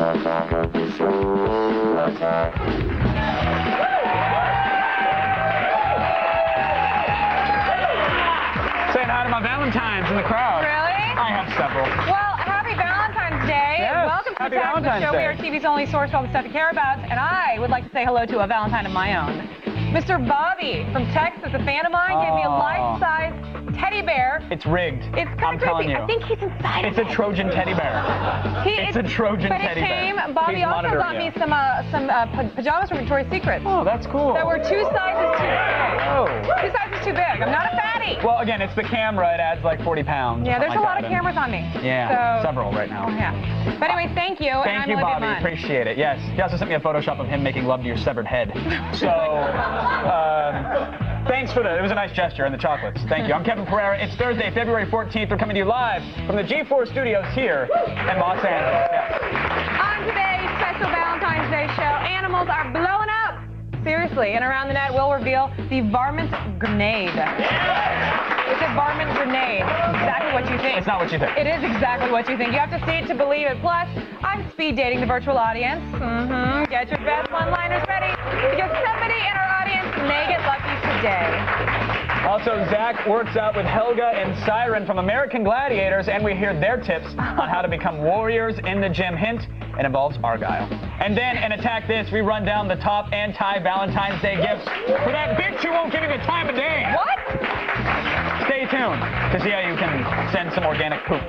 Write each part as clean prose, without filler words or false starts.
Saying hi to my Valentines in the crowd. Really? I have several. Well, happy Valentine's Day. Yes, Welcome to happy the Tax Valentine's Show. Day. We are TV's only source for all the stuff you care about, and I would like to say hello to a Valentine of my own. Mr. Bobby from Texas, a fan of mine, gave me a life-size teddy bear. It's rigged. It's kind I'm of telling creepy. you. I think he's inside It's of a it. Trojan teddy bear. It's a Trojan teddy bear. But it came, Bobby He's also got monitoring me you. some pajamas from Victoria's Secret. Oh, that's cool. That were 2 sizes too big. Oh. 2 sizes too big. I'm not a fatty. Well, again, it's the camera. It adds like 40 pounds. Yeah, there's like a lot that, of cameras on me. Yeah, So, several right now. oh, yeah. But anyway, thank you. And Thank I'm you, really Bobby. good man. Appreciate it. Yes. He also sent me a Photoshop of him making love to your severed head. So, thanks for that. It was a nice gesture, and the chocolates. Thank you. I'm Kevin Pereira. It's Thursday, February 14th. We're coming to you live from the G4 studios here in Los Angeles. Yeah. On today's special Valentine's Day show, animals are blowing up. Seriously, and around the net, we'll reveal the varmint grenade. It's a varmint grenade. Exactly what you think. It's not what you think. It is exactly what you think. You have to see it to believe it. Plus, I'm speed dating the virtual audience. Get your best one-liners ready, because somebody in our audience may get lucky today. Also, Zach works out with Helga and Siren from American Gladiators, and we hear their tips on how to become warriors in the gym. Hint, it involves Argyle. And then in Attack This, we run down the top anti-Valentine's Day gifts for that bitch who won't give you the time of day. What? Stay tuned to see how you can send some organic poop.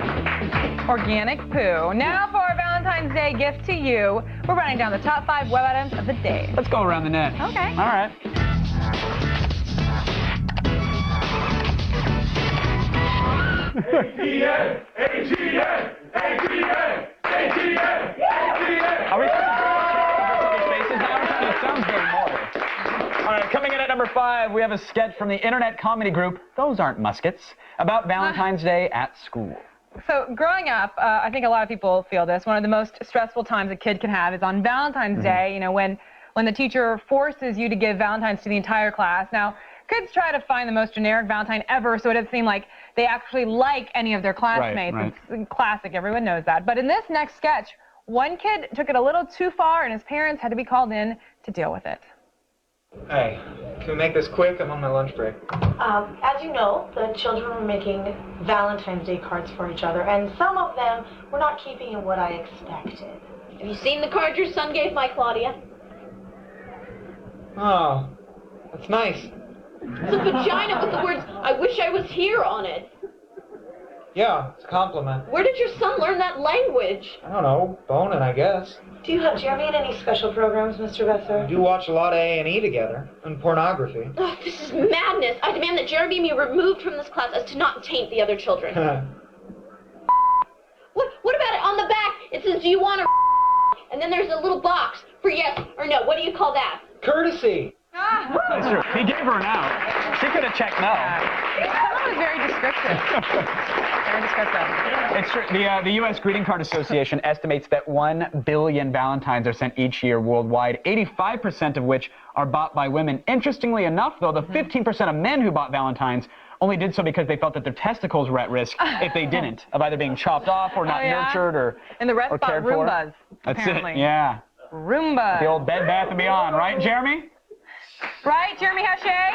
Organic poo. Now for our Valentine's Day gift to you, we're running down the top 5 web items of the day. Let's go around the net. Okay. All right. ATN! ATN! ATN! ATN! ATN! Are we supposed to faces now? It sounds very morbid. All right, coming in at number 5, we have a sketch from the internet comedy group, Those Aren't Muskets, about Valentine's Day at school. So growing up, I think a lot of people feel this. One of the most stressful times a kid can have is on Valentine's Day, you know, when the teacher forces you to give Valentines to the entire class. Now, kids try to find the most generic Valentine ever, so it doesn't seem like they actually like any of their classmates. Right. It's classic, everyone knows that. But in this next sketch, one kid took it a little too far, and his parents had to be called in to deal with it. Hey, can we make this quick? I'm on my lunch break. As you know, the children were making Valentine's Day cards for each other, and some of them were not keeping in what I expected. Have you seen the card your son gave my Claudia? Oh, that's nice. It's a vagina with the words, "I wish I was here" on it. Yeah, it's a compliment. Where did your son learn that language? I don't know, boning, I guess. Do you have Jeremy in any special programs, Mr. Besser? We do watch a lot of A&E together, and pornography. Oh, this is madness. I demand that Jeremy be removed from this class as to not taint the other children. What about it? On the back, it says, "Do you want to?" And then there's a little box for yes or no. What do you call that? Courtesy! That's true. He gave her an out. She could have checked no. That was very descriptive. Very descriptive. It's true. The U.S. Greeting Card Association estimates that 1 billion Valentines are sent each year worldwide, 85% of which are bought by women. Interestingly enough, though, the 15% of men who bought Valentines only did so because they felt that their testicles were at risk if they didn't, of either being chopped off or not nurtured or And the rest or bought cared for. Roombas, That's apparently. it. Yeah. Roomba. The old Bed Bath & Beyond, right, Jeremy? Right, Jeremy Hachet?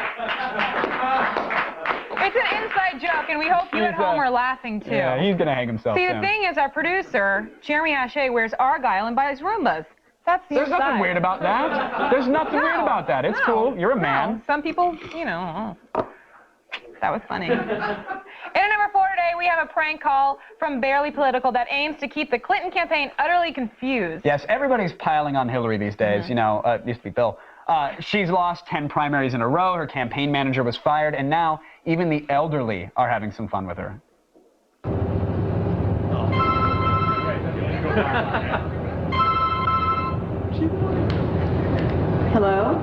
It's an inside joke, and we hope you at home are laughing, too. Yeah, he's gonna hang himself See, the soon. thing is, our producer, Jeremy Hachet, wears Argyle and buys Roombas. That's the There's inside. nothing weird about that. There's nothing weird about that. It's cool. You're a man. No. Some people, you know, that was funny. In number 4 today, we have a prank call from Barely Political that aims to keep the Clinton campaign utterly confused. Yes, everybody's piling on Hillary these days. You know, it used to be Bill. She's lost 10 primaries in a row. Her campaign manager was fired, and now even the elderly are having some fun with her. Hello?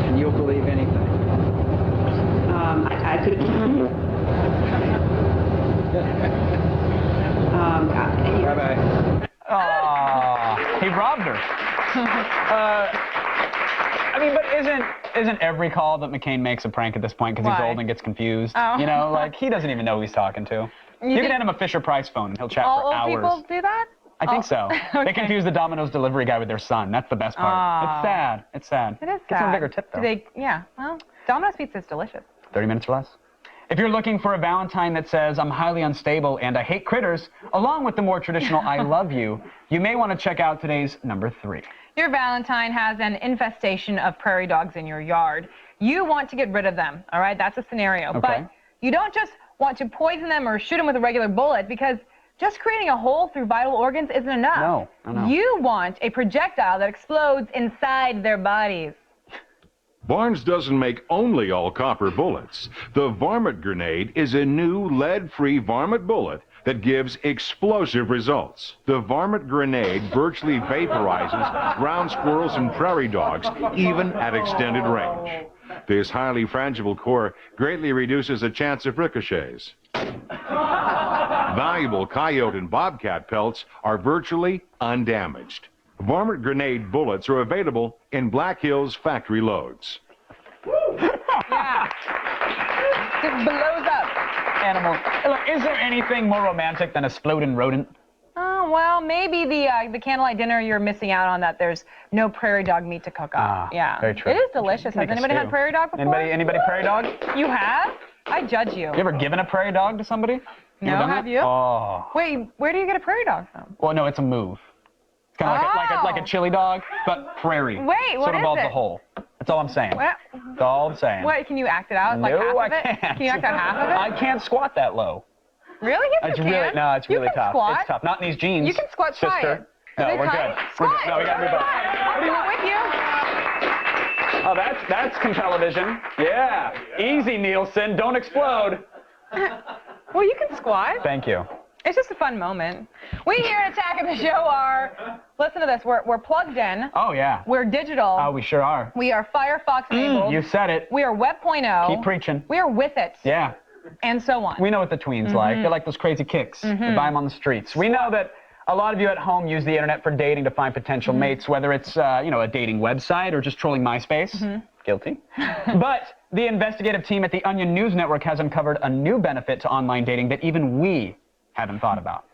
And you'll believe anything. I could have... Bye-bye. Aww, he robbed her. I mean, but isn't every call that McCain makes a prank at this point because he's old and gets confused? Oh. You know, like he doesn't even know who he's talking to. You can hand him a Fisher-Price phone and he'll chat all for hours. old people do that? I think so. Okay. They confuse the Domino's delivery guy with their son. That's the best part. It's sad. It's sad. It is sad. Get some bigger tip, though. Yeah, well, Domino's pizza is delicious. 30 minutes or less. If you're looking for a Valentine that says, I'm highly unstable and I hate critters, along with the more traditional I love you, you may want to check out today's number 3. Your Valentine has an infestation of prairie dogs in your yard. You want to get rid of them, all right? That's a scenario. Okay. But you don't just want to poison them or shoot them with a regular bullet because just creating a hole through vital organs isn't enough. No. You want a projectile that explodes inside their bodies. Barnes doesn't make only all-copper bullets. The Varmint Grenade is a new lead-free varmint bullet that gives explosive results. The Varmint Grenade virtually vaporizes ground squirrels and prairie dogs, even at extended range. This highly frangible core greatly reduces the chance of ricochets. Valuable coyote and bobcat pelts are virtually undamaged. Varmint Grenade bullets are available in Black Hills factory loads. Yeah. Just blows up. Animal. Look, is there anything more romantic than a exploding rodent? Oh, well, maybe the candlelight dinner you're missing out on that there's no prairie dog meat to cook up. Yeah. Very true. It is delicious. Has anybody had prairie dog before? Anybody prairie dog? You have? I judge you. You ever given a prairie dog to somebody? No, done have that? you? Oh. Wait, where do you get a prairie dog from? Well, no, it's a move. It's kind of like a chili dog, but prairie. Wait, what sort of is involves it? a hole. That's all I'm saying. What? That's all I'm saying. What, can you act it out? Like No, half I of it? can't. Can you act out half of it? I can't squat that low. Really? Yes, It's you really can. it's really you can tough. Squat. It's tough. Not in these jeans. You can squat. Try sister. it. No, Are they we're tight? good. Squat. We're good. No, we gotta move on. I'll squat with you. Oh, that's television. Yeah. Easy, Nielsen. Don't explode. Well, you can squat. Thank you. It's just a fun moment. We here at Attack of the Show are, listen to this, we're plugged in. Oh, yeah. We're digital. Oh, we sure are. We are Firefox enabled. You said it. We are Web.0. Keep preaching. We are with it. Yeah. And so on. We know what the tweens like. They like those crazy kicks. They buy them on the streets. We know that a lot of you at home use the internet for dating to find potential mates, whether it's a dating website or just trolling MySpace. Guilty. But the investigative team at the Onion News Network has uncovered a new benefit to online dating that even we haven't thought about.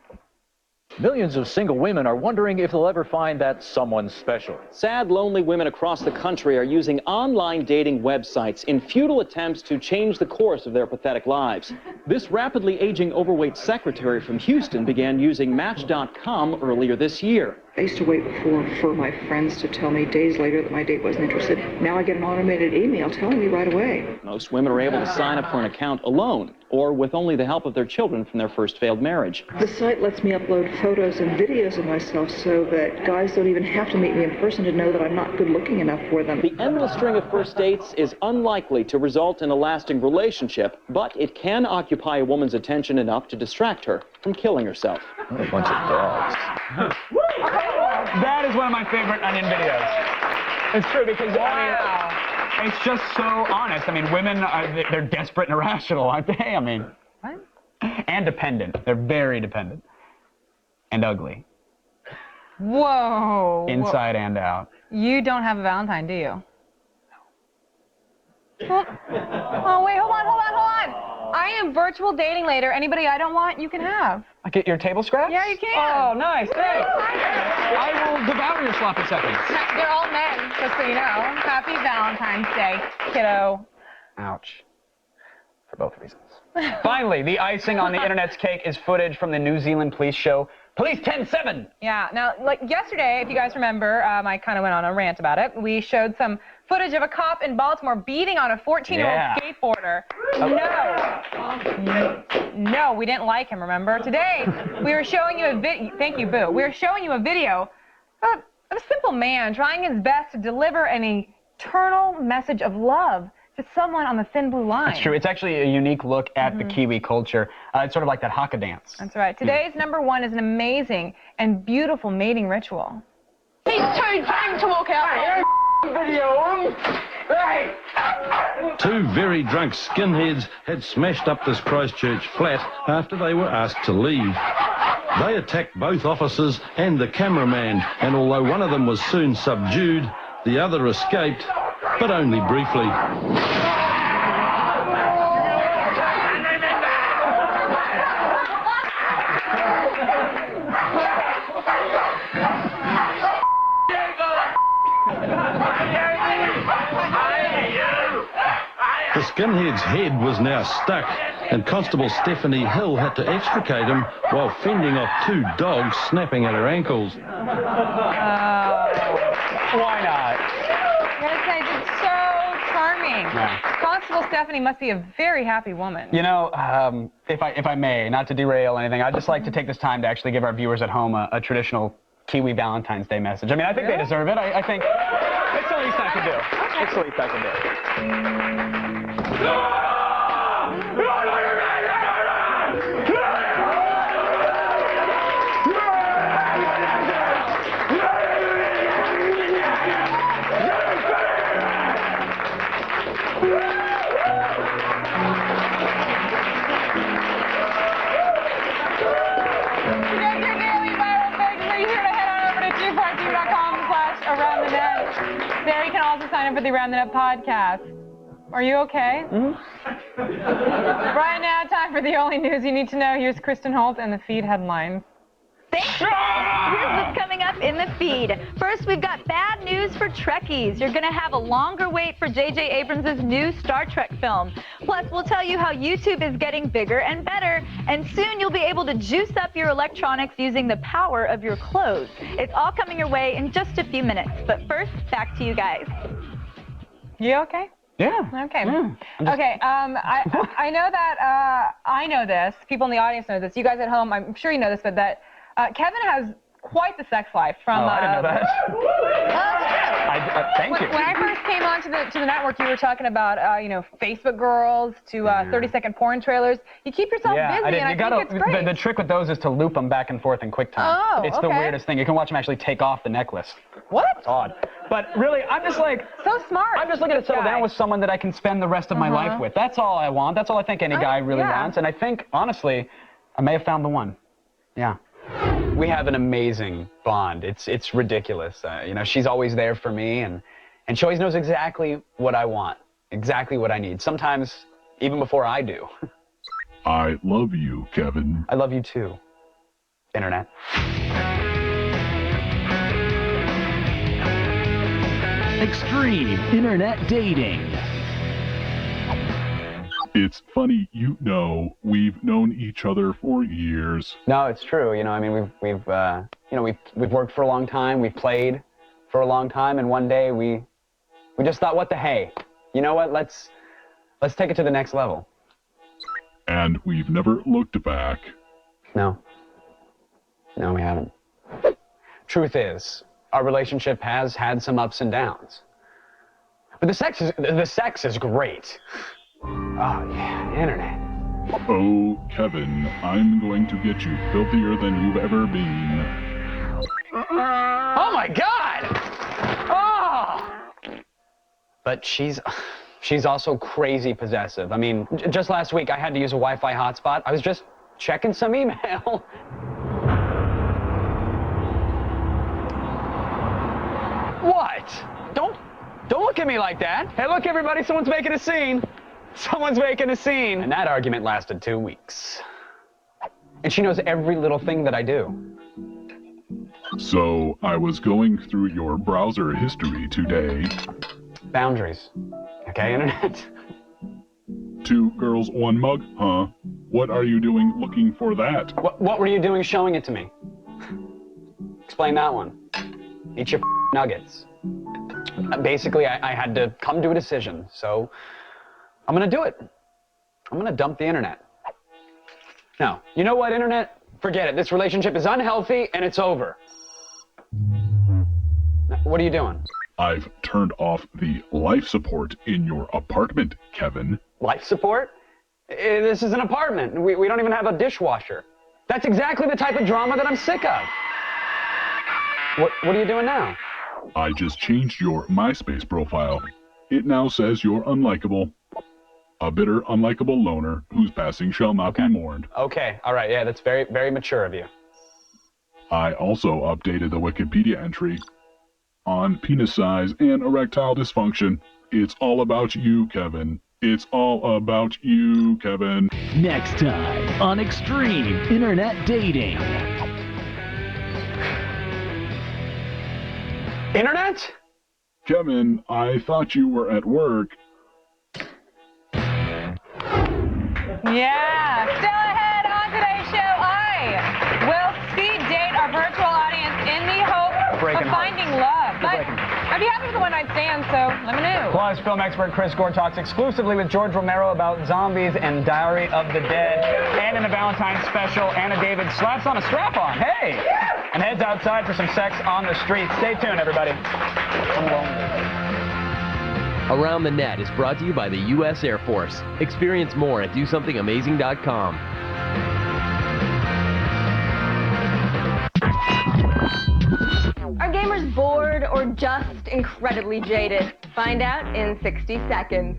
Millions of single women are wondering if they'll ever find that someone special. Sad, lonely women across the country are using online dating websites in futile attempts to change the course of their pathetic lives. This rapidly aging overweight secretary from Houston began using Match.com earlier this year. I used to wait for my friends to tell me days later that my date wasn't interested. Now I get an automated email telling me right away. Most women are able to sign up for an account alone or with only the help of their children from their first failed marriage. The site lets me upload photos and videos of myself so that guys don't even have to meet me in person to know that I'm not good looking enough for them. The endless string of first dates is unlikely to result in a lasting relationship, but it can occupy a woman's attention enough to distract her from killing herself. What a bunch of dogs. That is one of my favorite Onion videos. It's true because, I mean, it's just so honest. I mean, women, they're desperate and irrational, aren't they? I mean, What? and dependent. They're very dependent. And ugly. Whoa. Inside and out. You don't have a Valentine, do you? No. Oh, wait, hold on. I am virtual dating later. Anybody I don't want, you can have. I get your table scraps? Yeah, you can. Oh, nice. Thanks. I will devour your sloppy seconds. They're all men, just so you know. Happy Valentine's Day, kiddo. Ouch. For both reasons. Finally, the icing on the internet's cake is footage from the New Zealand police show Police 10-7. Yeah, now, like yesterday, if you guys remember, I kind of went on a rant about it. We showed some footage of a cop in Baltimore beating on a 14-year-old skateboarder. No, we didn't like him, remember? Today, we were showing you a thank you, Boo. We were showing you a video of a simple man trying his best to deliver an eternal message of love to someone on the thin blue line. That's true. It's actually a unique look at the Kiwi culture. It's sort of like that haka dance. That's right. Today's number one is an amazing and beautiful mating ritual. He's too drunk to walk out. Two very drunk skinheads had smashed up this Christchurch flat after they were asked to leave. They attacked both officers and the cameraman, and although one of them was soon subdued, the other escaped but only briefly. The skinhead's head was now stuck, and Constable Stephanie Hill had to extricate him while fending off 2 dogs snapping at her ankles. Why not? It's so charming. Yeah. Constable Stephanie must be a very happy woman. You know, if I may, not to derail anything, I'd just like to take this time to actually give our viewers at home a traditional Kiwi Valentine's Day message. I mean, I think they deserve it. I think it's the least I can do. Okay. It's the least I can do. There you can also sign up for the Around the Net podcast. Are you okay? Mm-hmm. Right now, time for the only news you need to know. Here's Kristen Holt and the feed headlines. Thanks. Here's what's coming up in the feed. First, we've got bad news for Trekkies. You're going to have a longer wait for J.J. Abrams' new Star Trek film. Plus, we'll tell you how YouTube is getting bigger and better, and soon you'll be able to juice up your electronics using the power of your clothes. It's all coming your way in just a few minutes. But first, back to you guys. You okay? Yeah. Okay. Yeah. Okay. I know that I know this. People in the audience know this. You guys at home, I'm sure you know this, but that Kevin has quite the sex life. From I didn't know that. Thank you. When I first came on to the network, you were talking about you know, Facebook girls to 30-second porn trailers. You keep yourself busy, and I think it's great. The trick with those is to loop them back and forth in QuickTime. Oh, it's the weirdest thing. You can watch them actually take off the necklace. What? It's odd. But really, I'm just like... So smart. I'm just looking to settle down with someone that I can spend the rest of my life with. That's all I want. That's all I think any guy really wants. And I think, honestly, I may have found the one. Yeah. We have an amazing bond. It's ridiculous. You know, she's always there for me, and she always knows exactly what I want, exactly what I need. Sometimes even before I do. I love you, Kevin. I love you too, Internet. Extreme Internet Dating. It's funny, you know, we've known each other for years. No, it's true. You know, I mean, we've worked for a long time. We've played for a long time, and one day we just thought, what the hey? You know what? Let's take it to the next level. And we've never looked back. No. No, we haven't. Truth is, our relationship has had some ups and downs. But the sex is great. Oh, yeah, Internet. Oh, Kevin, I'm going to get you filthier than you've ever been. Oh, my God! Oh! But she's also crazy possessive. I mean, just last week I had to use a Wi-Fi hotspot. I was just checking some email. What? Don't look at me like that. Hey, look, everybody, someone's making a scene. Someone's making a scene. And that argument lasted 2 weeks. And she knows every little thing that I do. So, I was going through your browser history today. Boundaries. Okay, Internet? 2 girls, 1 mug, huh? What are you doing looking for that? What were you doing showing it to me? Explain that one. Eat your nuggets. Basically, I had to come to a decision, so I'm gonna do it. I'm gonna dump the Internet. No, you know what, Internet? Forget it. This relationship is unhealthy and it's over. What are you doing? I've turned off the life support in your apartment, Kevin. Life support? This is an apartment. We don't even have a dishwasher. That's exactly the type of drama that I'm sick of. What are you doing now? I just changed your MySpace profile. It now says you're unlikable. A bitter, unlikable loner whose passing shall not be mourned. Okay, all right, yeah, that's very, very mature of you. I also updated the Wikipedia entry on penis size and erectile dysfunction. It's all about you, Kevin. It's all about you, Kevin. Next time on Extreme Internet Dating. Internet? Kevin, I thought you were at work. Yeah, still ahead on today's show, I will speed date our virtual audience in the hope of finding love. But I'd be happy with the one-night stand, so let me know. Plus, film expert Chris Gore talks exclusively with George Romero about zombies and Diary of the Dead. And in the Valentine's special, Anna David slaps on a strap-on. Hey! And heads outside for some sex on the street. Stay tuned, everybody. I'm lonely. Around the Net is brought to you by the U.S. Air Force. Experience more at DoSomethingAmazing.com. Are gamers bored or just incredibly jaded? Find out in 60 seconds.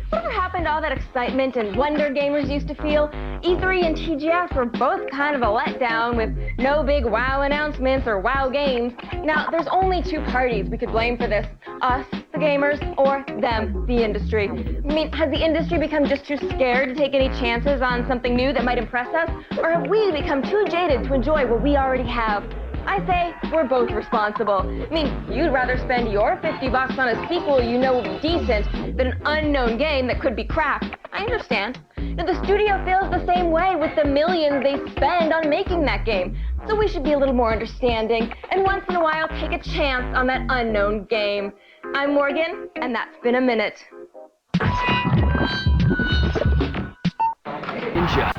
Whatever happened to all that excitement and wonder gamers used to feel? E3 and TGS were both kind of a letdown with no big WoW announcements or WoW games. Now, there's only two parties we could blame for this. Us, the gamers, or them, the industry. I mean, has the industry become just too scared to take any chances on something new that might impress us? Or have we become too jaded to enjoy what we already have? I say we're both responsible. I mean, you'd rather spend your $50 on a sequel you know will be decent than an unknown game that could be crap. I understand. Now, the studio feels the same way with the millions they spend on making that game. So we should be a little more understanding and once in a while take a chance on that unknown game. I'm Morgan, and that's been a minute. Enjoy.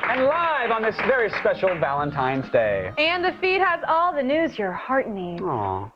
And live on this very special Valentine's Day. And the feed has all the news your heart needs. Aww.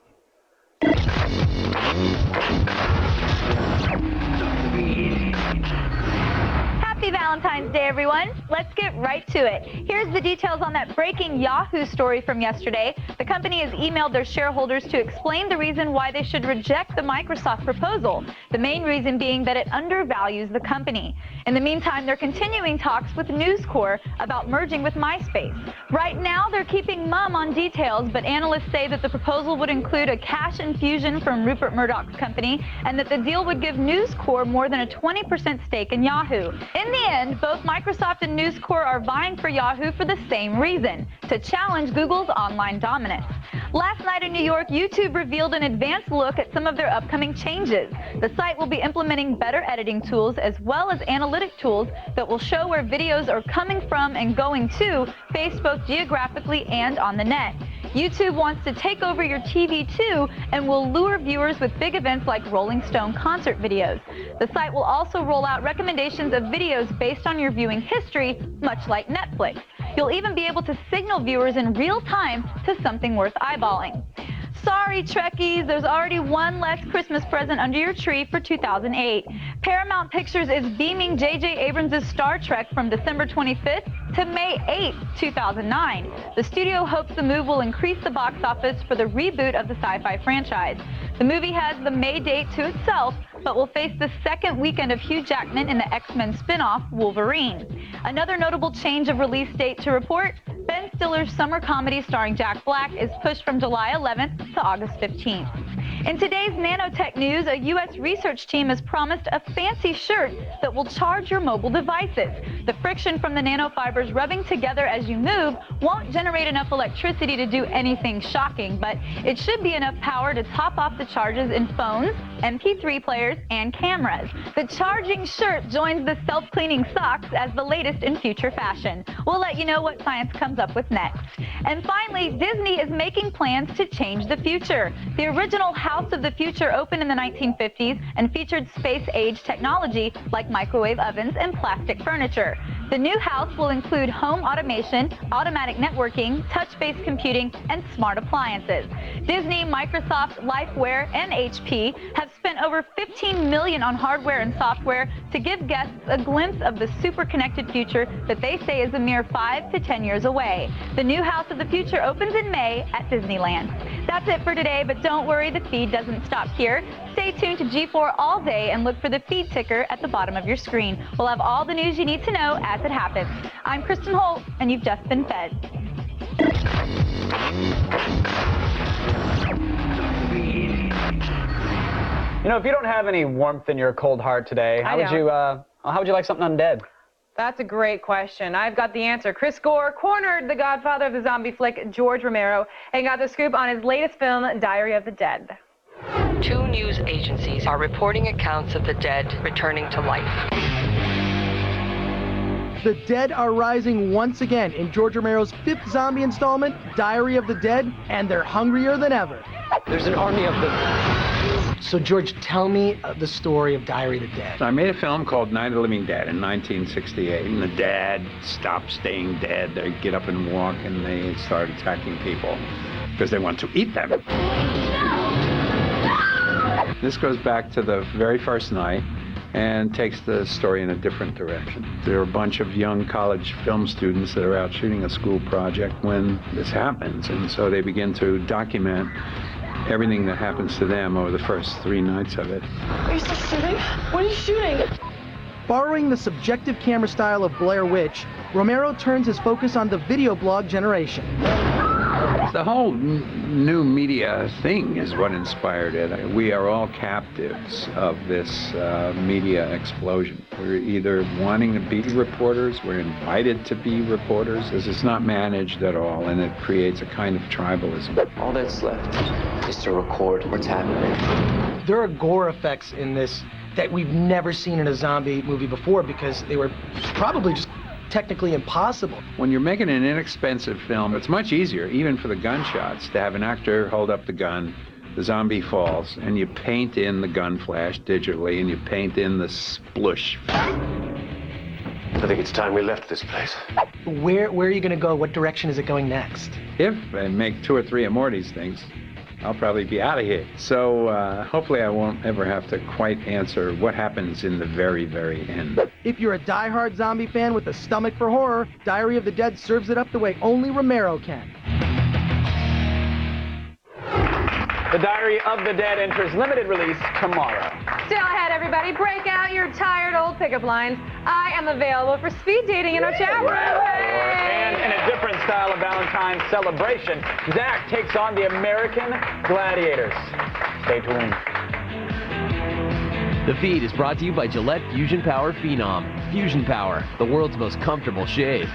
Happy Valentine's Day, everyone. Let's get right to it. Here's the details on that breaking Yahoo story from yesterday. The company has emailed their shareholders to explain the reason why they should reject the Microsoft proposal. The main reason being that it undervalues the company. In the meantime, they're continuing talks with News Corp about merging with MySpace. Right now, they're keeping mum on details, but analysts say that the proposal would include a cash infusion from Rupert Murdoch's company and that the deal would give News Corp more than a 20% stake in Yahoo. In the end, both Microsoft and News Corp are vying for Yahoo for the same reason, to challenge Google's online dominance. Last night in New York, YouTube revealed an advanced look at some of their upcoming changes. The site will be implementing better editing tools as well as analytic tools that will show where videos are coming from and going to, based both geographically and on the net. YouTube wants to take over your TV too and will lure viewers with big events like Rolling Stone concert videos. The site will also roll out recommendations of videos based on your viewing history, much like Netflix. You'll even be able to signal viewers in real time to something worth eyeballing. Sorry, Trekkies, there's already one less Christmas present under your tree for 2008. Paramount Pictures is beaming J.J. Abrams' Star Trek from December 25th to May 8th, 2009. The studio hopes the move will increase the box office for the reboot of the sci-fi franchise. The movie has the May date to itself, but will face the second weekend of Hugh Jackman in the X-Men spin-off, Wolverine. Another notable change of release date to report, Ben Stiller's summer comedy starring Jack Black is pushed from July 11th to August 15th. In today's nanotech news, a U.S. research team has promised a fancy shirt that will charge your mobile devices. The friction from the nanofibers rubbing together as you move won't generate enough electricity to do anything shocking, but it should be enough power to top off the charges in phones, MP3 players, and cameras. The charging shirt joins the self-cleaning socks as the latest in future fashion. We'll let you know what science comes up with next. And finally, Disney is making plans to change the future. The original House of the Future opened in the 1950s and featured space-age technology like microwave ovens and plastic furniture. The new house will include home automation, automatic networking, touch-based computing, and smart appliances. Disney, Microsoft, Lifeware, and HP have have spent over $15 million on hardware and software to give guests a glimpse of the super connected future that they say is a mere 5 to 10 years away. The new House of the Future opens in May at Disneyland. That's it for today, but don't worry, the feed doesn't stop here. Stay tuned to G4 all day and look for the feed ticker at the bottom of your screen. We'll have all the news you need to know as it happens. I'm Kristen Holt, and you've just been fed. You know, if you don't have any warmth in your cold heart today, how would you like something undead? That's a great question. I've got the answer. Chris Gore cornered the godfather of the zombie flick, George Romero, and got the scoop on his latest film, Diary of the Dead. 2 news agencies are reporting accounts of the dead returning to life. The dead are rising once again in George Romero's 5th zombie installment, Diary of the Dead, and they're hungrier than ever. There's an army of them. So George, tell me the story of Diary of the Dead. I made a film called Night of the Living Dead in 1968, and the dead stop staying dead. They get up and walk, and they start attacking people because they want to eat them. This goes back to the very first night and takes the story in a different direction. There are a bunch of young college film students that are out shooting a school project when this happens, and so they begin to document everything that happens to them over the first 3 nights of it. Are you still shooting? What are you shooting? Borrowing the subjective camera style of Blair Witch, Romero turns his focus on the video blog generation. The whole new media thing is what inspired it. We are all captives of this media explosion. We're either wanting to be reporters, we're invited to be reporters, as it's not managed at all, and it creates a kind of tribalism. All that's left is to record what's happening. There are gore effects in this that we've never seen in a zombie movie before because they were probably just technically impossible. When you're making an inexpensive film, it's much easier, even for the gunshots, to have an actor hold up the gun, the zombie falls, and you paint in the gun flash digitally, and you paint in the splush. I think it's time we left this place. Where are you going to go? What direction is it going next? If I make 2 or 3 of Morty's things, I'll probably be out of here. So hopefully I won't ever have to quite answer what happens in the very, very end. If you're a die-hard zombie fan with a stomach for horror, Diary of the Dead serves it up the way only Romero can. The Diary of the Dead enters limited release tomorrow. Still ahead, everybody. Break out your tired old pickup lines. I am available for speed dating in our chat room. And in a different style of Valentine's celebration, Zach takes on the American Gladiators. Stay tuned. The feed is brought to you by Gillette Fusion Power Phenom. Fusion Power, the world's most comfortable shave.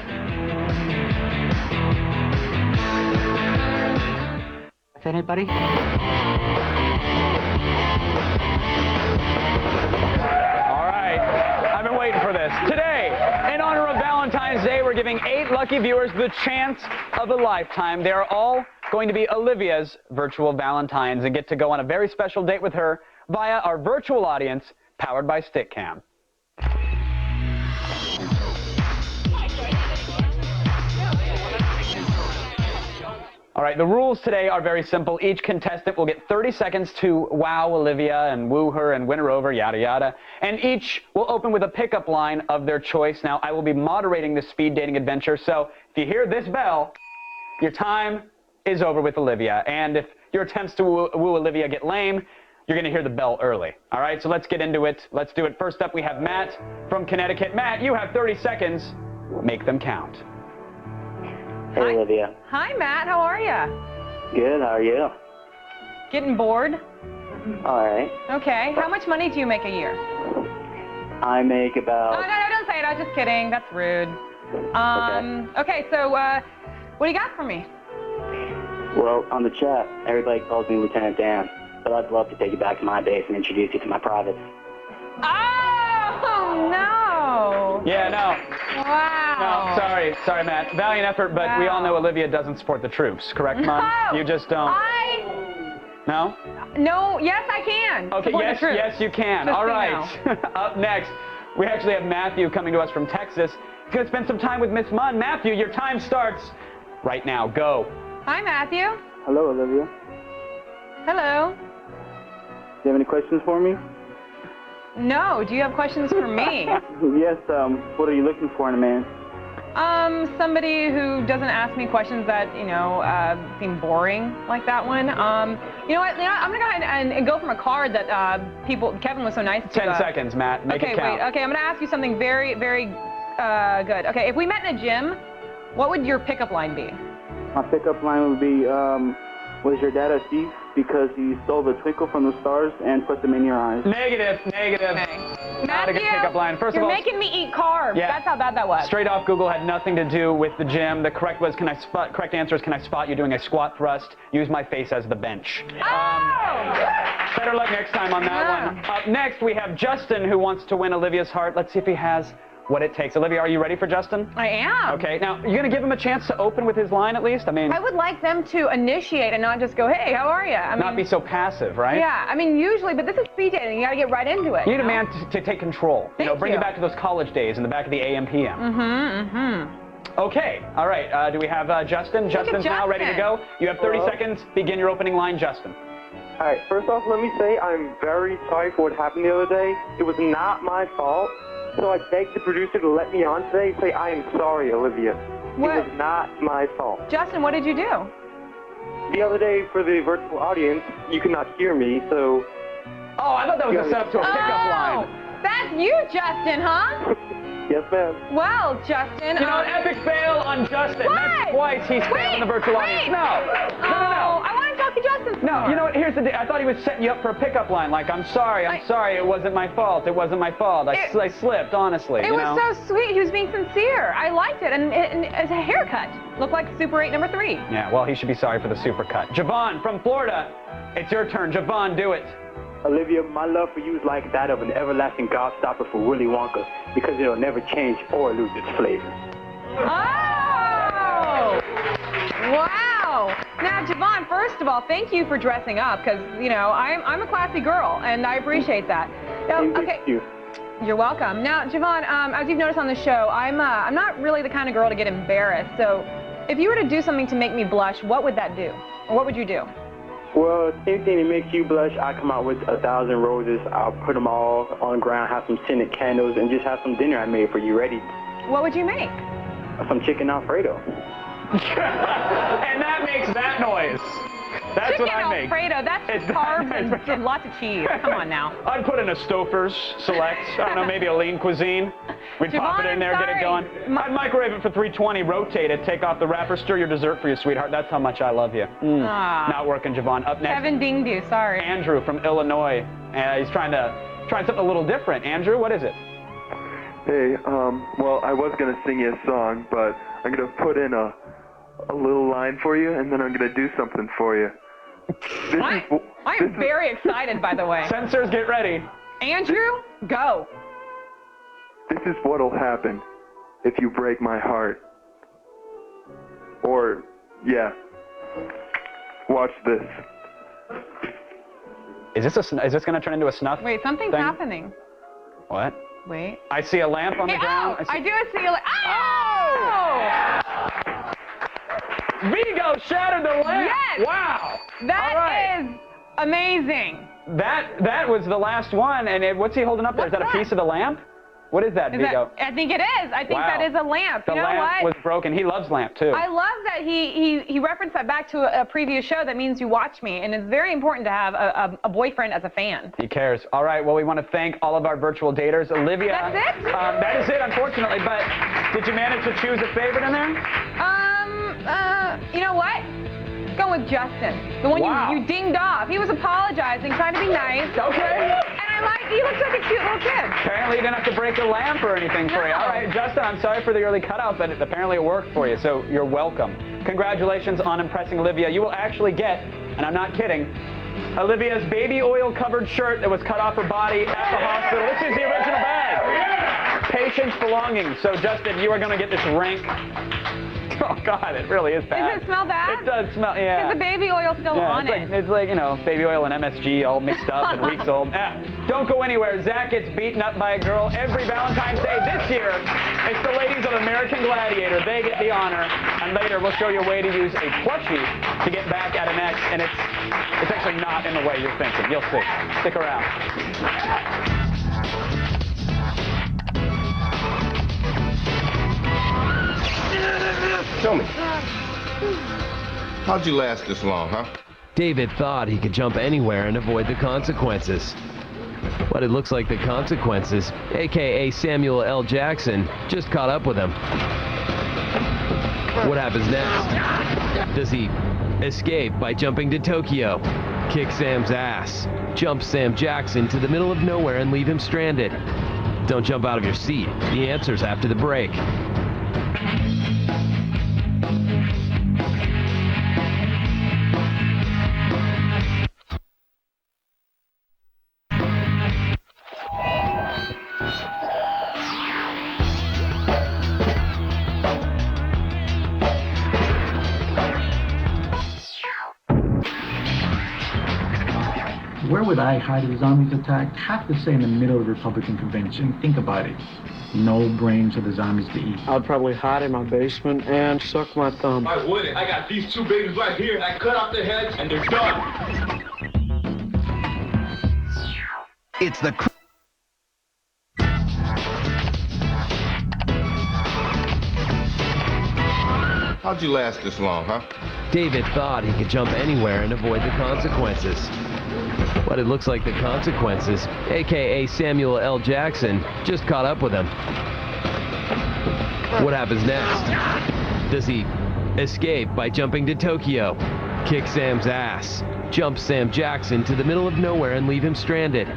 Anybody? All right, I've been waiting for this. Today, in honor of Valentine's Day, we're giving 8 lucky viewers the chance of a lifetime. They are all going to be Olivia's virtual Valentines and get to go on a very special date with her via our virtual audience powered by Stickcam. All right, the rules today are very simple. Each contestant will get 30 seconds to wow Olivia and woo her and win her over, yada, yada. And each will open with a pickup line of their choice. Now, I will be moderating this speed dating adventure, so if you hear this bell, your time is over with Olivia. And if your attempts to woo Olivia get lame, you're going to hear the bell early. All right, so let's get into it. Let's do it. First up, we have Matt from Connecticut. Matt, you have 30 seconds. Make them count. Hey, Olivia. Hi, Matt. How are you? Good. How are you? Getting bored? All right. Okay. How much money do you make a year? I make about... Oh, no, don't say it. I was just kidding. That's rude. Okay, so what do you got for me? Well, on the chat, everybody calls me Lieutenant Dan, but I'd love to take you back to my base and introduce you to my privates. Oh, no. Yeah, no. Wow. No, sorry, Matt. Valiant effort, but we all know Olivia doesn't support the troops, correct, Mom? No. You just don't. No? No, yes, I can. Okay, yes, you can. Just all so you right. Up next, we actually have Matthew coming to us from Texas. He's going to spend some time with Miss Munn. Matthew, your time starts right now. Go. Hi, Matthew. Hello, Olivia. Hello. you have any questions for me? No. Do you have questions for me? Yes, what are you looking for in a man? Somebody who doesn't ask me questions that, you know, seem boring, like that one. You know what, I'm gonna go ahead and go from a card that Kevin was so nice to. 10 seconds, Matt. Make it count. Wait, okay, I'm gonna ask you something very, very good. Okay, if we met in a gym, what would your pickup line be? My pickup line would be, was your dad a thief because he stole the twinkle from the stars and put them in your eyes? Negative. Okay. Not a good pickup line. First of all, you're making me eat carbs. Yeah. That's how bad that was. Straight off Google had nothing to do with the gym. The correct answer is, can I spot you doing a squat thrust? Use my face as the bench. Better luck next time on that one. Up next, we have Justin, who wants to win Olivia's heart. Let's see if he has what it takes. Olivia, are you ready for Justin? I am. Okay, now, you're going to give him a chance to open with his line at least? I mean, I would like them to initiate and not just go, hey, how are you? I mean, not be so passive, right? Yeah, I mean, usually, but this is speed dating. You got to get right into it. You need a man to take control. Bring you back to those college days in the back of the AM/PM. Okay, all right. Do we have Justin? Justin's now ready to go. You have 30 seconds. Begin your opening line, Justin. All right, first off, let me say I'm very sorry for what happened the other day. It was not my fault. So I begged the producer to let me on today and say, I am sorry, Olivia. What? It was not my fault. Justin, what did you do? The other day for the virtual audience, you could not hear me, so... Oh, I thought that was a setup to a pickup line. That's you, Justin, huh? Yes, ma'am. Well, Justin... You know, an epic fail on Justin. What? That's twice he's failed in the virtual audience. No. I want to talk to Justin. No, you know what? Here's the deal. I thought he was setting you up for a pickup line. Like, I'm sorry. It wasn't my fault. It wasn't my fault. I slipped, honestly. It was so sweet. He was being sincere. I liked it. And as a haircut, looked like Super 8 number 3. Yeah, well, he should be sorry for the supercut. Javon from Florida, it's your turn. Javon, do it. Olivia, my love for you is like that of an everlasting gobstopper for Willy Wonka because it'll never change or lose its flavor. Oh! Wow! Now, Javon, first of all, thank you for dressing up because, you know, I'm a classy girl, and I appreciate that. Now, okay. You're welcome. Now, Javon, as you've noticed on the show, I'm not really the kind of girl to get embarrassed. So, if you were to do something to make me blush, what would that do? Or what would you do? Well, anything that makes you blush, I come out with 1,000 roses. I'll put them all on the ground, have some scented candles, and just have some dinner I made for you ready. What would you make? Some chicken Alfredo. And that makes that noise. That's chicken what I make. Alfredo, that's carbs and lots of cheese. Come on now. I'd put in a Stouffer's Select, I don't know, maybe a lean cuisine. We'd pop it in there, get it going. I'd microwave it for 320, rotate it, take off the wrapper, stir your dessert for you, sweetheart. That's how much I love you. Not working, Javon. Up next, Kevin Dingdu, sorry. Andrew from Illinois. He's trying something a little different. Andrew, what is it? Hey, well, I was going to sing you a song, but I'm going to put in a little line for you, and then I'm going to do something for you. I'm very excited, by the way. Censors, get ready. Andrew, go. This is what'll happen if you break my heart. Or, yeah. Watch this. Is this going to turn into a snuff? Wait, something's thing? happening. What? Wait. I see a lamp on the ground. I do see a lamp. Oh! Vigo shattered the lamp. Yes. Wow. That is amazing. That was the last one. And what's he holding up there? Is that a piece of the lamp? What is that, Vigo? I think it is. I think that is a lamp. The you know lamp what? was broken. He loves lamp too. I love that he referenced that back to a previous show. That means you watch me, and it's very important to have a boyfriend as a fan. He cares. All right. Well, we want to thank all of our virtual daters. Olivia. That's it? That is it, unfortunately. But did you manage to choose a favorite in there? You know what? Go with Justin. The one you dinged off. He was apologizing, trying to be nice. Okay. And he looks like a cute little kid. Apparently you didn't have to break a lamp or anything for you. All right, Justin, I'm sorry for the early cutout, but apparently it worked for you, so you're welcome. Congratulations on impressing Olivia. You will actually get, and I'm not kidding, Olivia's baby oil covered shirt that was cut off her body at the hospital. This is the original bag. Patience belonging. So Justin, you are going to get this rank Oh God, it really is bad. Does it smell bad? It does smell, yeah. Is the baby oil still on it? It's like, you know, baby oil and MSG all mixed up and reeks old. Don't go anywhere. Zach gets beaten up by a girl every Valentine's Day this year. It's the ladies of American Gladiator. They get the honor. And later we'll show you a way to use a plushie to get back at an ex. And it's actually not in the way you're thinking. You'll see. Stick around. Tell me, how'd you last this long, huh? David thought he could jump anywhere and avoid the consequences. But it looks like the consequences, aka Samuel L. Jackson, just caught up with him. What happens next? Does he escape by jumping to Tokyo, kick Sam's ass, jump Sam Jackson to the middle of nowhere and leave him stranded? Don't jump out of your seat. The answer's after the break. Where would I hide if the zombies attacked? Have to say in the middle of the Republican convention. Think about it. No brains for the zombies to eat. I'd probably hide in my basement and suck my thumb. I wouldn't. I got these two babies right here. I cut off their heads and they're done. It's the How'd you last this long, huh? David thought he could jump anywhere and avoid the consequences. But it looks like the consequences, aka Samuel L. Jackson, just caught up with him. What happens next? Does he escape by jumping to Tokyo, kick Sam's ass, jump Sam Jackson to the middle of nowhere and leave him stranded?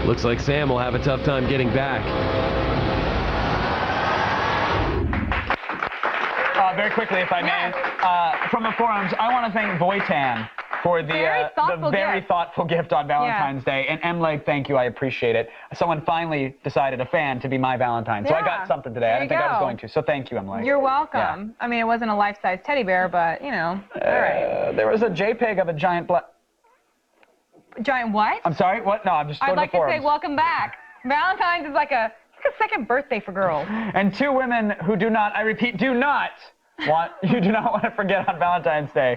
Looks like Sam will have a tough time getting back. Very quickly, if I may, from the forums, I want to thank Voitan for the very thoughtful gift on Valentine's Day. And Emleg, thank you, I appreciate it. Someone finally decided, a fan, to be my Valentine. So I got something today. I didn't think I was going to. So thank you, Emleg. You're welcome. Yeah. I mean, it wasn't a life-size teddy bear, but, you know, all right. There was a JPEG of a giant Giant what? I'm sorry? What? No, I'm just I'd like to say welcome back. Valentine's is like a second birthday for girls. And two women who do not, I repeat, do not want to forget on Valentine's Day,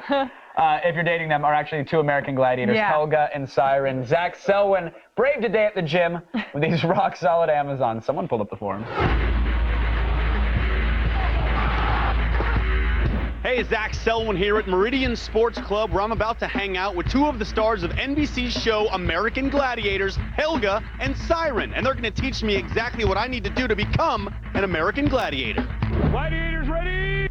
if you're dating them, are actually two American Gladiators, Helga and Siren. Zach Selwyn, brave today at the gym with these rock-solid Amazons. Someone pulled up the forums. Hey, Zach Selwyn here at Meridian Sports Club, where I'm about to hang out with two of the stars of NBC's show American Gladiators, Helga and Siren. And they're going to teach me exactly what I need to do to become an American Gladiator. Gladiators ready?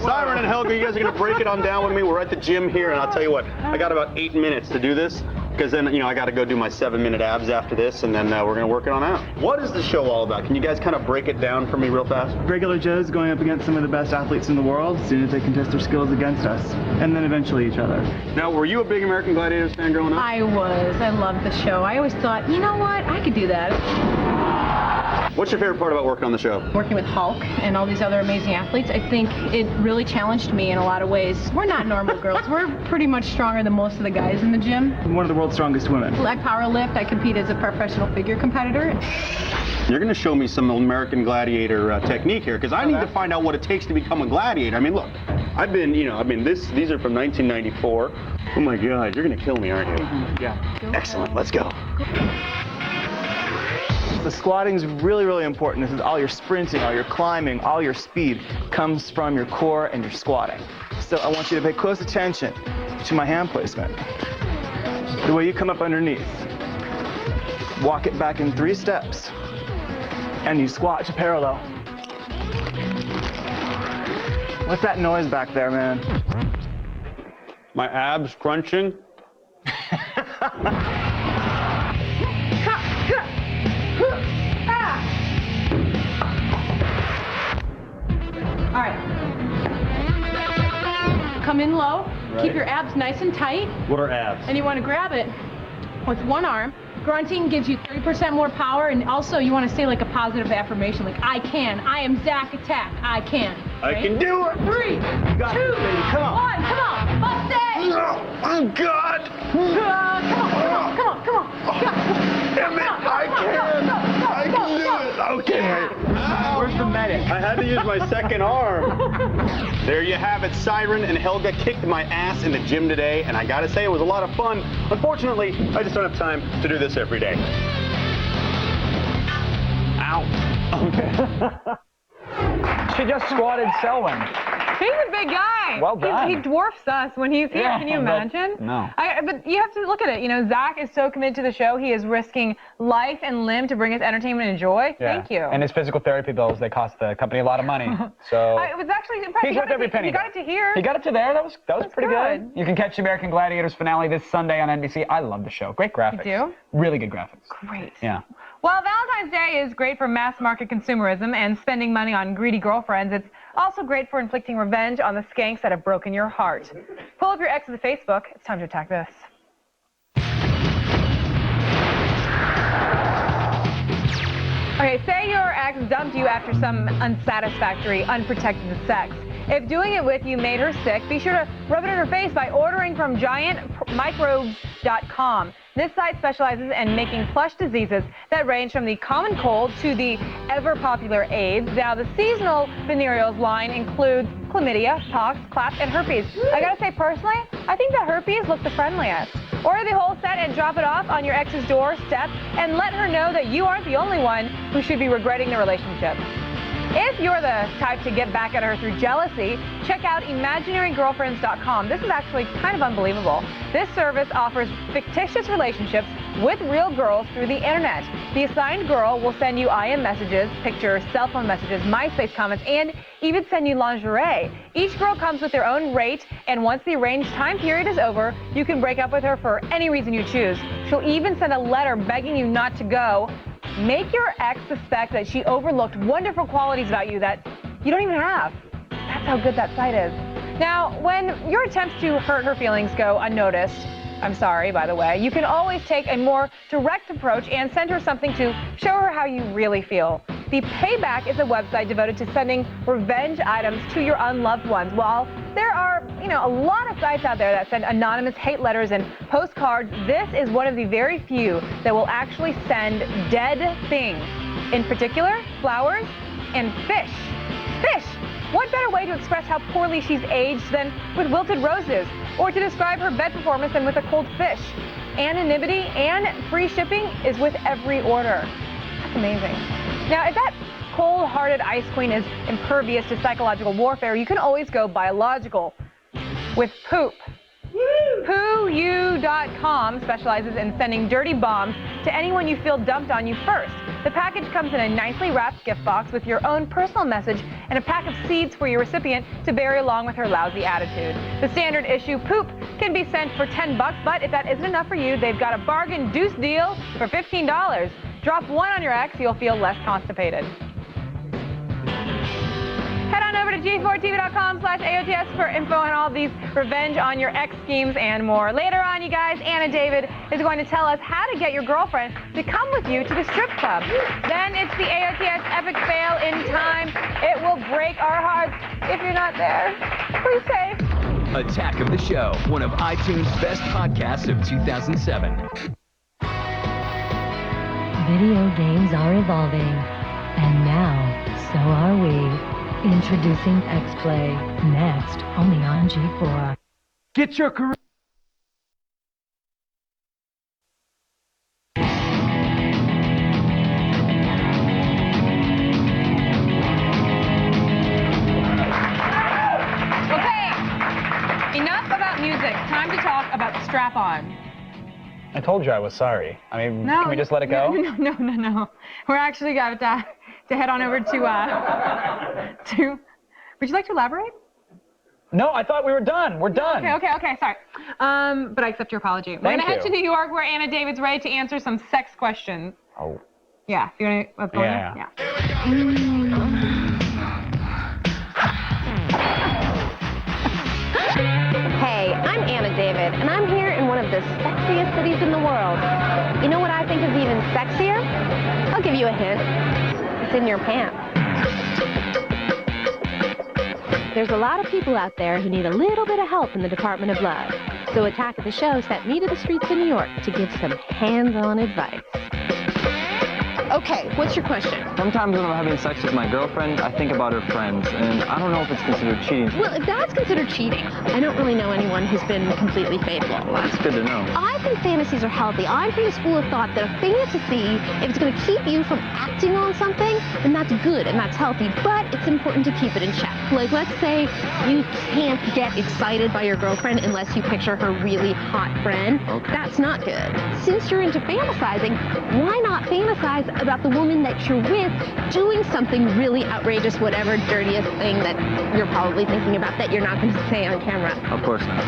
Siren and Helga, you guys are going to break it on down with me. We're at the gym here, and I'll tell you what, I got about 8 minutes to do this, because then, you know, I got to go do my 7-minute abs after this, and then we're going to work it on out. What is the show all about? Can you guys kind of break it down for me real fast? Regular Joes going up against some of the best athletes in the world as soon as they can test their skills against us, and then eventually each other. Now, were you a big American Gladiators fan growing up? I was. I loved the show. I always thought, you know what, I could do that. What's your favorite part about working on the show? Working with Hulk and all these other amazing athletes, I think it really challenged me in a lot of ways. We're not normal girls. We're pretty much stronger than most of the guys in the gym. I'm one of the world's strongest women. I power lift. I compete as a professional figure competitor. You're going to show me some American Gladiator technique here, because I need to find out what it takes to become a gladiator. I mean, look, these are from 1994. Oh my God, you're going to kill me, aren't you? Yeah. Excellent, let's go. The squatting is really, really important. This is all your sprinting, all your climbing, all your speed comes from your core and your squatting. So I want you to pay close attention to my hand placement. The way you come up underneath. Walk it back in 3 steps. And you squat to parallel. What's that noise back there, man? My abs crunching. All right. Come in low. Keep your abs nice and tight. What are abs? And you want to grab it with one arm. grunting gives you 30% more power, and also you want to say like a positive affirmation, like I can, I am Zach Attack, I can. I can do it. 3, 2, 1, come on, bust it! Oh God! Come on. Damn it! I can do it. Okay. Where's the medic? I had to use my second arm. There you have it. Siren and Helga kicked my ass in the gym today, and I gotta say it was a lot of fun. Unfortunately, I just don't have time to do this every day. Ow. Okay. She just squatted Selwyn. He's a big guy. Well done. He dwarfs us when he's here. Yeah, Can you imagine? No. But you have to look at it. You know, Zach is so committed to the show. He is risking life and limb to bring us entertainment and joy. Yeah. Thank you. And his physical therapy bills, they cost the company a lot of money. So it was actually impressive. he's worth every penny. He got it to here. He got it to there. That was pretty good. You can catch the American Gladiators finale this Sunday on NBC. I love the show. Great graphics. You do? Really good graphics. Great. Yeah. While Valentine's Day is great for mass market consumerism and spending money on greedy girlfriends, it's also great for inflicting revenge on the skanks that have broken your heart. Pull up your ex's Facebook. It's time to attack this. Okay, say your ex dumped you after some unsatisfactory, unprotected sex. If doing it with you made her sick, be sure to rub it in her face by ordering from giantmicrobes.com. This site specializes in making plush diseases that range from the common cold to the ever-popular AIDS. Now, the seasonal venereals line includes chlamydia, pox, clap, and herpes. I gotta say, personally, I think the herpes look the friendliest. Order the whole set and drop it off on your ex's doorstep and let her know that you aren't the only one who should be regretting the relationship. If you're the type to get back at her through jealousy, check out imaginarygirlfriends.com. This is actually kind of unbelievable. This service offers fictitious relationships with real girls through the internet. The assigned girl will send you IM messages, pictures, cell phone messages, MySpace comments, and even send you lingerie. Each girl comes with their own rate, and once the arranged time period is over, you can break up with her for any reason you choose. She'll even send a letter begging you not to go. Make your ex suspect that she overlooked wonderful qualities about you that you don't even have. That's how good that site is. Now, when your attempts to hurt her feelings go unnoticed, I'm sorry, by the way, you can always take a more direct approach and send her something to show her how you really feel. The Payback is a website devoted to sending revenge items to your unloved ones. While there are, a lot of sites out there that send anonymous hate letters and postcards, this is one of the very few that will actually send dead things. In particular, flowers and fish. Fish! What better way to express how poorly she's aged than with wilted roses, or to describe her bed performance than with a cold fish? Anonymity and free shipping is with every order. That's amazing. Now, if that cold-hearted ice queen is impervious to psychological warfare, you can always go biological with poop. Huffyuv.com specializes in sending dirty bombs to anyone you feel dumped on you first. The package comes in a nicely wrapped gift box with your own personal message and a pack of seeds for your recipient to bury along with her lousy attitude. The standard issue poop can be sent for $10, but if that isn't enough for you, they've got a bargain deuce deal for $15. Drop one on your ex, you'll feel less constipated. Head on over to g4tv.com/AOTS for info on all these revenge on your ex schemes and more. Later on, you guys, Anna David is going to tell us how to get your girlfriend to come with you to the strip club. Then it's the AOTS epic fail in time. It will break our hearts if you're not there. Please say. Attack of the Show, one of iTunes' best podcasts of 2007. Video games are evolving, and now so are we. Introducing X-Play, next only on G4. Get your career. Okay, enough about music. Time to talk about the strap-on. I told you I was sorry. I mean, No, can we just let it go? No. We're actually got to head on over to. Would you like to elaborate? No, I thought we were done. We're done. Okay, sorry. But I accept your apology. We're going to head to New York where Anna David's ready to answer some sex questions. Oh. Yeah, you want to, let's go there? Yeah. Hey, I'm Anna David, and I'm here in one of the sexiest cities in the world, You know what I think is even sexier? I'll give you a hint. It's in your pants. There's a lot of people out there who need a little bit of help in the Department of Love. So Attack of the Show sent me to the streets of New York to give some hands-on advice. Okay, what's your question? Sometimes when I'm having sex with my girlfriend, I think about her friends, and I don't know if it's considered cheating. Well, if that's considered cheating, I don't really know anyone who's been completely faithful. Well, that's good to know. I think fantasies are healthy. I'm from the school of thought that a fantasy, if it's going to keep you from acting on something, then that's good and that's healthy, but it's important to keep it in check. Like, let's say you can't get excited by your girlfriend unless you picture her really hot friend. Okay. That's not good. Since you're into fantasizing, why not fantasize about the woman that you're with doing something really outrageous, whatever dirtiest thing that you're probably thinking about that you're not going to say on camera? Of course not.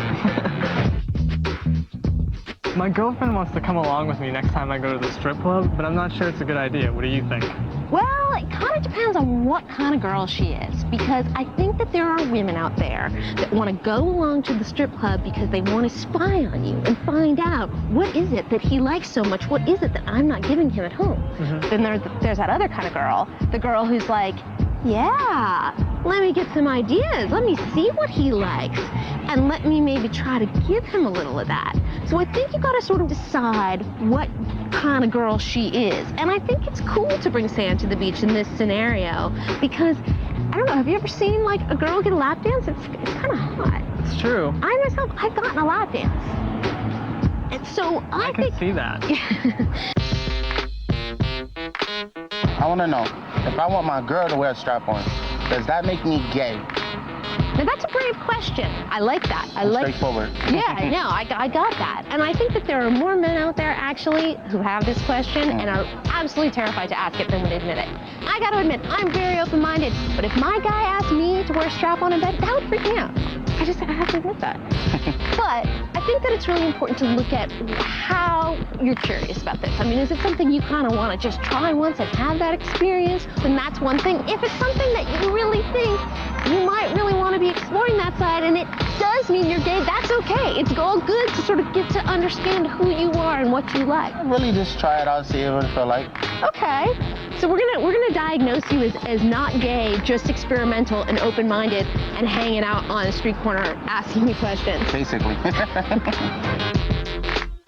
My girlfriend wants to come along with me next time I go to the strip club, but I'm not sure it's a good idea. What do you think? Well, it kind of depends on what kind of girl she is, because I think that there are women out there that want to go along to the strip club because they want to spy on you and find out what is it that he likes so much, what is it that I'm not giving him at home. Then there's that other kind of girl, the girl who's like, yeah, let me get some ideas, let me see what he likes, and let me maybe try to give him a little of that. So I think you got to sort of decide what kind of girl she is. And I think it's cool to bring Sam to the beach in this scenario because, I don't know, have you ever seen like a girl get a lap dance? It's kind of hot. It's true. I myself, I've gotten a lap dance. And so I can see that. I want to know, if I want my girl to wear a strap-on, does that make me gay? Now that's a brave question. I like that. Straightforward. Yeah, I know. I got that. And I think that there are more men out there actually who have this question and are absolutely terrified to ask it than would admit it. I got to admit, I'm very open-minded, but if my guy asked me to wear a strap-on in bed, that would freak me out. I have to admit that. But I think that it's really important to look at how you're curious about this. I mean, is it something you kind of want to just try once and have that experience? Then that's one thing. If it's something that you really think you might really want to be exploring that side and it does mean you're gay, that's okay. It's all good to sort of get to understand who you are and what you like. I'd really just try it out, see what it feel like. Okay. So we're gonna diagnose you as not gay, just experimental and open-minded and hanging out on a street corner asking me questions. Basically.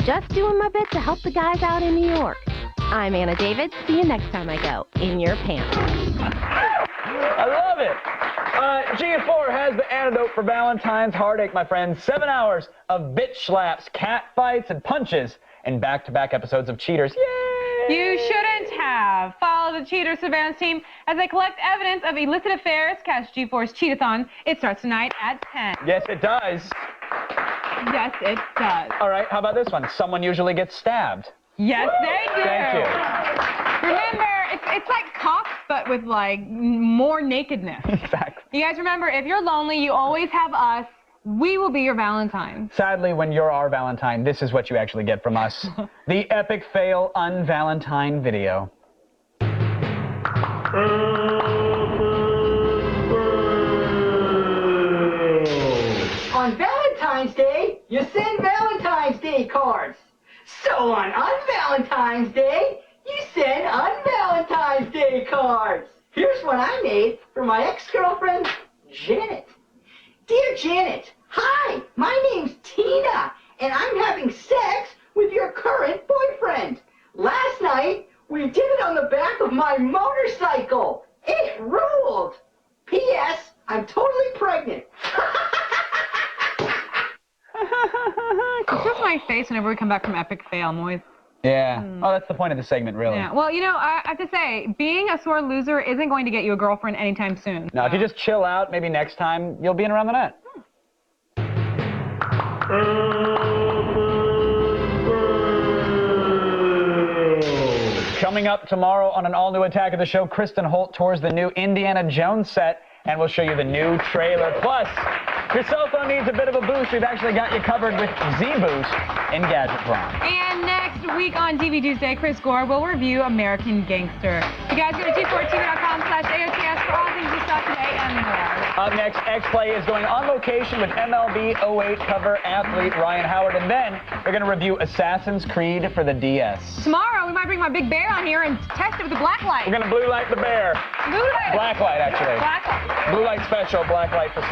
Just doing my bit to help the guys out in New York. I'm Anna David. See you next time I go in your pants. I love it. GF4 has the antidote for Valentine's heartache, my friends. 7 hours of bitch slaps, cat fights, and punches, and back-to-back episodes of Cheaters. Yay! You shouldn't have. Follow the Cheater Surveillance Team as they collect evidence of illicit affairs. Catch G4's Cheatathon. It starts tonight at 10. Yes, it does. Yes, it does. All right, how about this one? Someone usually gets stabbed. Yes, they do. Thank you. Remember, it's like cops, but with like more nakedness. Exactly. You guys remember, if you're lonely, you always have us. We will be your Valentine. Sadly, when you're our Valentine, this is what you actually get from us. The epic fail un-Valentine video. On Valentine's Day, you send Valentine's Day cards. So on un-Valentine's Day, you send un-Valentine's Day cards. Here's one I made for my ex-girlfriend, Janet. Dear Janet, hi, my name's Tina, and I'm having sex with your current boyfriend. Last night, we did it on the back of my motorcycle. It ruled. P.S. I'm totally pregnant. It's just my face whenever we come back from epic fail. I'm always... Yeah. Oh, that's the point of the segment, really. Yeah. Well, you know, I have to say, being a sore loser isn't going to get you a girlfriend anytime soon. Now, if you just chill out, maybe next time you'll be in around the net. Coming up tomorrow on an all-new Attack of the Show, Kristen Holt tours the new Indiana Jones set, and we'll show you the new trailer. Plus, If your cell phone needs a bit of a boost, we've actually got you covered with Z-Boost in Gadget Prime. And next week on TV Tuesday, Chris Gore will review American Gangster. You guys go to G4TV.com/AOTS for all things you saw today and more. Up next, X-Play is going on location with MLB 08 cover athlete Ryan Howard, and then they're going to review Assassin's Creed for the DS. Tomorrow, we might bring my big bear on here and test it with the black light. We're going to blue light the bear. Blue light. Black light, actually. Black light. Blue light special, black light for